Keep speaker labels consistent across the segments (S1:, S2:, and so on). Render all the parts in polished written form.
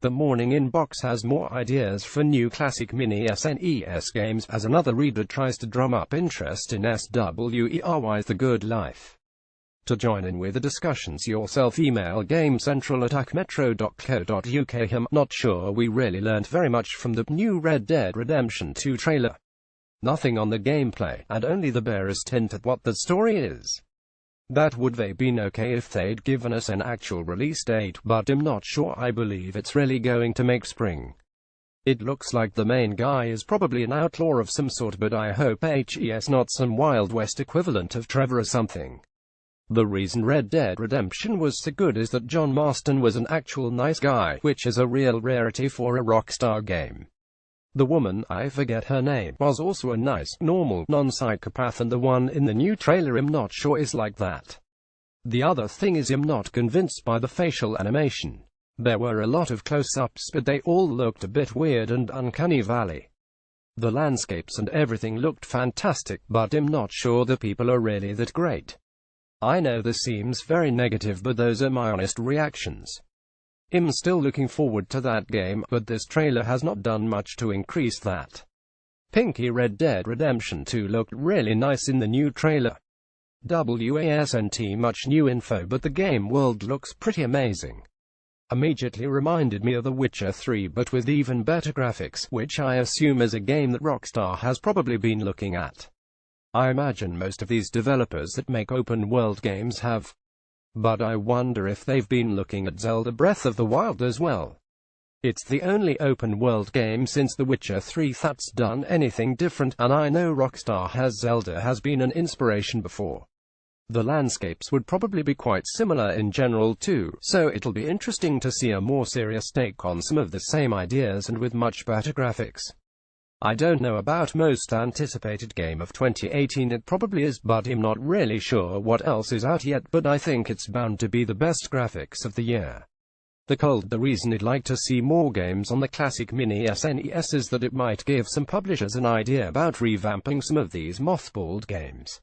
S1: The morning inbox has more ideas for new classic mini SNES games as another reader tries to drum up interest in SWERY's The Good Life. To join in with the discussions yourself, email gamecentral@metro.co.uk. I'm not sure we really learned very much from the new Red Dead Redemption 2 trailer. Nothing on the gameplay, and only the barest hint at what the story is. That would have been okay if they'd given us an actual release date, but I'm not sure I believe it's really going to make spring. It looks like the main guy is probably an outlaw of some sort, but I hope he's not some Wild West equivalent of Trevor or something. The reason Red Dead Redemption was so good is that John Marston was an actual nice guy, which is a real rarity for a Rockstar game. The woman, I forget her name, was also a nice, normal, non-psychopath, and the one in the new trailer I'm not sure is like that. The other thing is I'm not convinced by the facial animation. There were a lot of close-ups, but they all looked a bit weird and uncanny valley. The landscapes and everything looked fantastic, but I'm not sure the people are really that great. I know this seems very negative, but those are my honest reactions. I'm still looking forward to that game, but this trailer has not done much to increase that. Pinky Red Dead Redemption 2 looked really nice in the new trailer. Wasn't much new info, but the game world looks pretty amazing. Immediately reminded me of The Witcher 3, but with even better graphics, which I assume is a game that Rockstar has probably been looking at. I imagine most of these developers that make open-world games have. But I wonder if they've been looking at Zelda Breath of the Wild as well. It's the only open-world game since The Witcher 3 that's done anything different, and I know Rockstar Zelda has been an inspiration before. The landscapes would probably be quite similar in general too, so it'll be interesting to see a more serious take on some of the same ideas and with much better graphics. I don't know about most anticipated game of 2018, it probably is, but I'm not really sure what else is out yet, but I think it's bound to be the best graphics of the year. The reason I'd like to see more games on the classic mini SNES is that it might give some publishers an idea about revamping some of these mothballed games.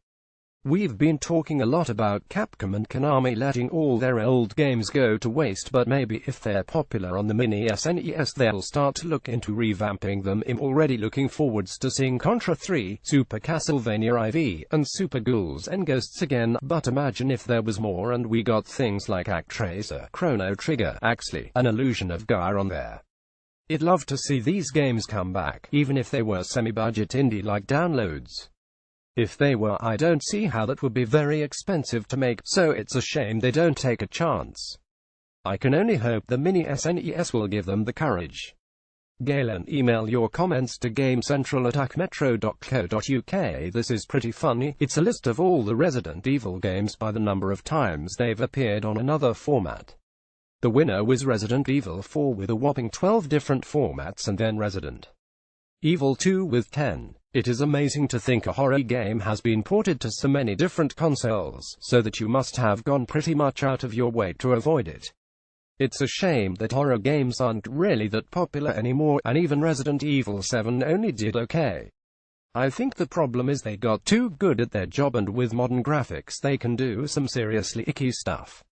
S1: We've been talking a lot about Capcom and Konami letting all their old games go to waste, but maybe if they're popular on the mini SNES they'll start to look into revamping them. I'm already looking forwards to seeing Contra 3, Super Castlevania IV, and Super Ghouls and Ghosts again, but imagine if there was more and we got things like Actraiser, Chrono Trigger, Axley, and Illusion of Gaia on there. I'd love to see these games come back, even if they were semi-budget indie-like downloads. If they were, I don't see how that would be very expensive to make, so it's a shame they don't take a chance. I can only hope the mini SNES will give them the courage. Galen, email your comments to gamecentral@metro.co.uk. This is pretty funny. It's a list of all the Resident Evil games by the number of times they've appeared on another format. The winner was Resident Evil 4 with a whopping 12 different formats, and then Resident Evil 2 with 10. It is amazing to think a horror game has been ported to so many different consoles, so that you must have gone pretty much out of your way to avoid it. It's a shame that horror games aren't really that popular anymore, and even Resident Evil 7 only did okay. I think the problem is they got too good at their job, and with modern graphics they can do some seriously icky stuff.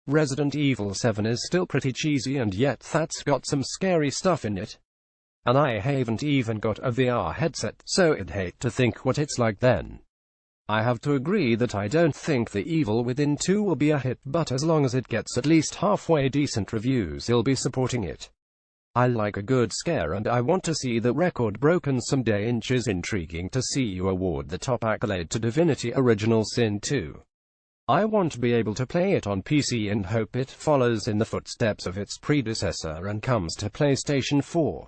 S1: Resident Evil 7 is still pretty cheesy, and yet that's got some scary stuff in it. And I haven't even got a VR headset, so I'd hate to think what it's like then. I have to agree that I don't think The Evil Within 2 will be a hit, but as long as it gets at least halfway decent reviews I'll be supporting it. I like a good scare, and I want to see the record broken someday. It is intriguing to see you award the top accolade to Divinity Original Sin 2. I want to be able to play it on PC and hope it follows in the footsteps of its predecessor and comes to PlayStation 4.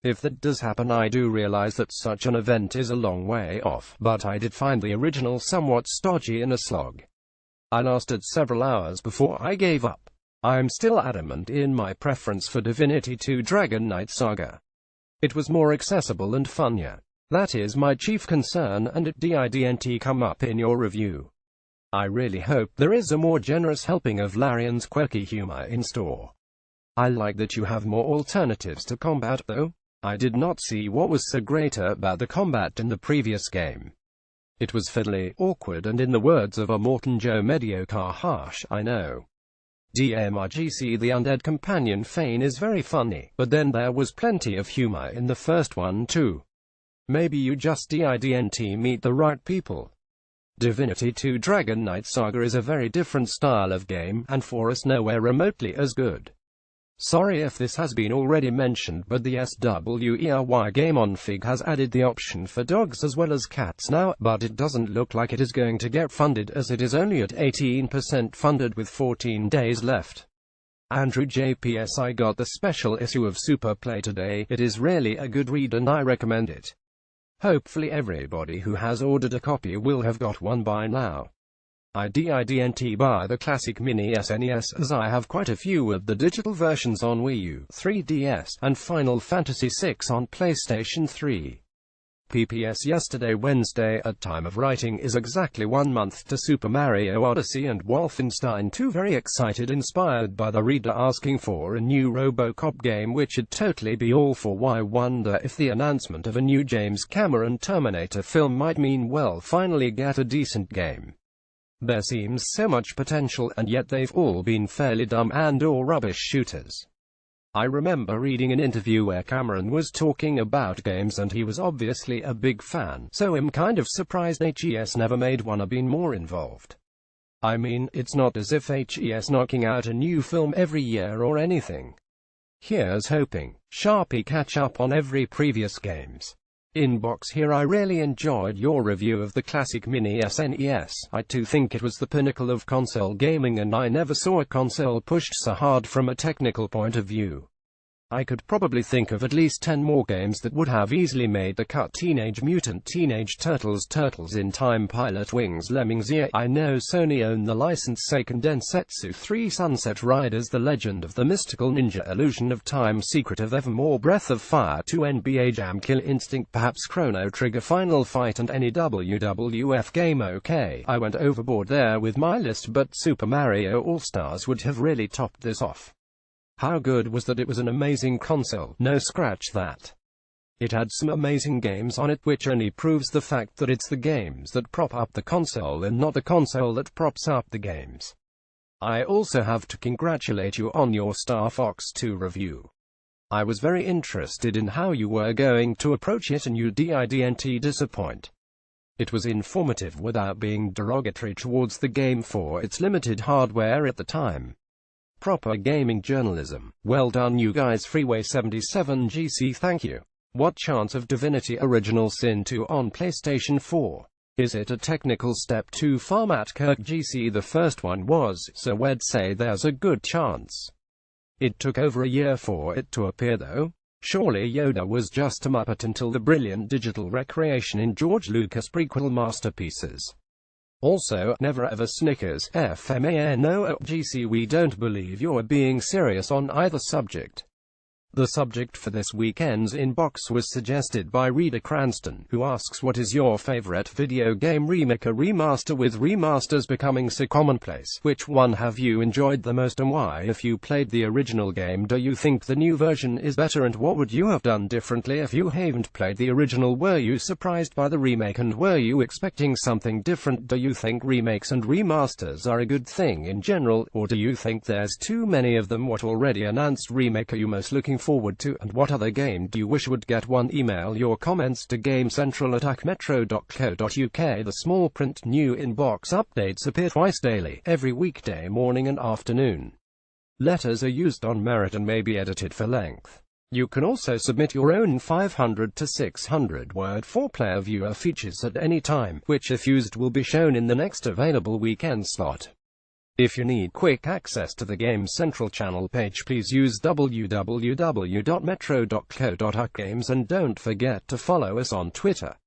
S1: If that does happen, I do realize that such an event is a long way off, but I did find the original somewhat stodgy and a slog. I lasted several hours before I gave up. I'm still adamant in my preference for Divinity 2 Dragon Knight Saga. It was more accessible and funnier. That is my chief concern, and it didn't come up in your review. I really hope there is a more generous helping of Larian's quirky humor in store. I like that you have more alternatives to combat, though. I did not see what was so great about the combat in the previous game. It was fiddly, awkward, and in the words of Morton Joe, mediocre. Harsh, I know. DMRGC. The undead companion Fane is very funny, but then there was plenty of humor in the first one too. Maybe you just didn't meet the right people. Divinity 2 Dragon Knight Saga is a very different style of game, and for us nowhere remotely as good. Sorry if this has been already mentioned, but the SWERY game on Fig has added the option for dogs as well as cats now, but it doesn't look like it is going to get funded, as it is only at 18% funded with 14 days left. Andrew JPS: I got the special issue of Super Play today. It is really a good read and I recommend it. Hopefully everybody who has ordered a copy will have got one by now. I didn't buy the classic mini SNES, as I have quite a few of the digital versions on Wii U, 3DS, and Final Fantasy VI on PlayStation 3. PPS yesterday Wednesday at time of writing is exactly 1 month to Super Mario Odyssey and Wolfenstein 2. Very excited, inspired by the reader asking for a new RoboCop game, which I'd totally be all for. Why wonder if the announcement of a new James Cameron Terminator film might mean we'll finally get a decent game. There seems so much potential, and yet they've all been fairly dumb and/or rubbish shooters. I remember reading an interview where Cameron was talking about games and he was obviously a big fan, so I'm kind of surprised HES never made one or been more involved. I mean, it's not as if HES knocking out a new film every year or anything. Here's hoping. Sharpie catch up on every previous games. Inbox here: I really enjoyed your review of the classic mini SNES. I too think it was the pinnacle of console gaming, and I never saw a console pushed so hard from a technical point of view. I could probably think of at least 10 more games that would have easily made the cut: Teenage Mutant Teenage Turtles, Turtles in Time, Pilot Wings, Lemmings. Yeah, I know Sony own the license. Seiken Densetsu 3, Sunset Riders, The Legend of the Mystical Ninja, Illusion of Time, Secret of Evermore, Breath of Fire 2, NBA Jam, Kill Instinct, perhaps Chrono Trigger, Final Fight, and any WWF game. Okay, I went overboard there with my list, but Super Mario All-Stars would have really topped this off. How good was that? It was an amazing console, no scratch that. It had some amazing games on it, which only proves the fact that it's the games that prop up the console and not the console that props up the games. I also have to congratulate you on your Star Fox 2 review. I was very interested in how you were going to approach it, and you didn't disappoint. It was informative without being derogatory towards the game for its limited hardware at the time. Proper gaming journalism. Well done you guys. Freeway 77 GC, thank you. What chance of Divinity Original Sin 2 on PlayStation 4? Is it a technical step too far? Matt Kirk GC: the first one was, so we'd say there's a good chance. It took over a year for it to appear though. Surely Yoda was just a Muppet until the brilliant digital recreation in George Lucas' prequel masterpieces. Also, never ever Snickers, FMANO GC, we don't believe you're being serious on either subject. The subject for this weekend's inbox was suggested by reader Cranston, who asks, what is your favorite video game remake or remaster? With remasters becoming so commonplace, which one have you enjoyed the most and why? If you played the original game, do you think the new version is better, and what would you have done differently if you haven't played the original? Were you surprised by the remake, and were you expecting something different? Do you think remakes and remasters are a good thing in general, or do you think there's too many of them? What already announced remake are you most looking forward to, and what other game do you wish would get one? Email your comments to gamecentral@acmetro.co.uk. The small print new inbox updates appear twice daily, every weekday morning and afternoon. Letters are used on merit and may be edited for length. You can also submit your own 500 to 600 word 4-player viewer features at any time, which if used will be shown in the next available weekend slot. If you need quick access to the Game Central channel page, please use www.metro.co.uk games, and don't forget to follow us on Twitter.